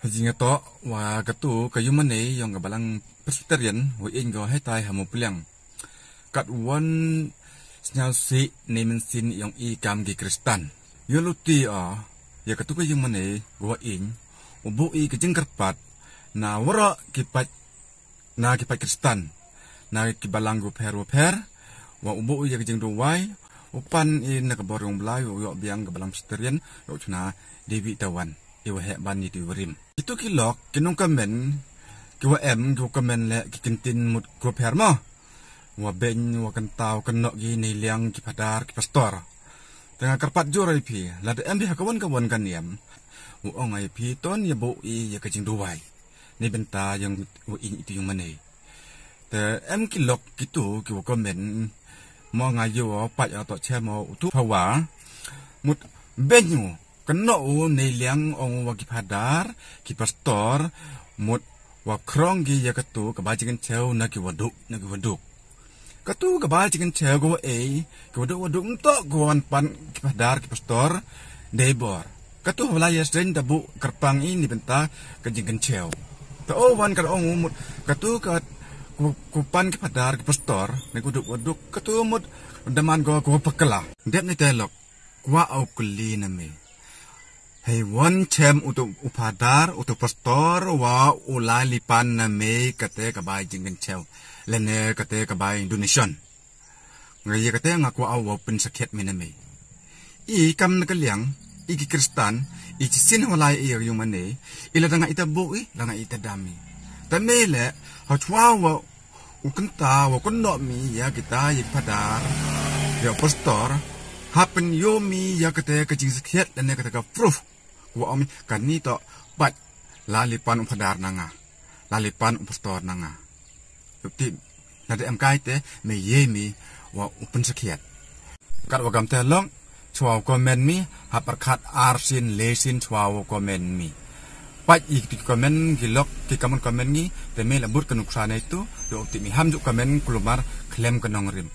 Hajinga to wa katu kayu mane yang gabalang presbyterian wa in go hai tai hamu pulang kat wan snyau si nemen sin yang I kam gi Kristen yoluti ya katu kayu mane wa in ubu I kejing kerpat na wara kipat Kristen na kibalang go per wa ubu ya kejing duwai upan in na kaborong blai yo biang gabalang presbyterian yo chuna Dewi Tawan iwa hek bani tu rim itu kilok kinung kamen kiwa kiwa kamen le kikintin mut ko perma wa ben wa kentau kenok gi nei liang ki padar ki pastor tengah kerpat jorai pi lada bi kawan kan niam wa ong ai pi ton ya bo I ya kajing duwai ni benta yang wa in itu yang mane te kilok kitu kiwa kamen mo ngayo pat ya to che mo tu pawa mut benyu kena nei liang ong wa ki padar ki pastor mut wa krong gi ya katu ka ba jigen cheu na ki waduk katu ka ba jigen cheu go ki waduk to go an pan ki padar ki pastor debor katu wala ya sen da bu kerpang ini benta ka jigen cheu to wan ka ong mut katu ka ku pan ki padar ki pastor ne waduk katu mut daman go pekela dep ni telok kwa au kuli na me Hei wan cem untuk upadar, untuk pastor, wa ulai lipan na me kate kabay jinggan cew. Lene kate kabay donation. Ngayon kate ngaku awa pensakit me na me. I kam nagaliang, I ki Kristan, I sin walay iya yung mane, ila nga ita bui, nga ita dami. Tamele, hachwa wa ukanta, wa kundo mi, ya kita yik padar, ya pastor, happen yo mi, ya kate kajing sakit, lene kate ka proof. Wa om kan ni to bat lalipan upadar nanga lalipan upastor nanga ukti nade am kai te me yemi wa upen sakiat kat wa gam te long chwa comment mi ha perkhat arsin lesin chwa comment mi pat ik ti comment gilok ki comment ni te me lambut kanuk sana itu yo ukti mi ham ju comment kulumar klaim kanong rim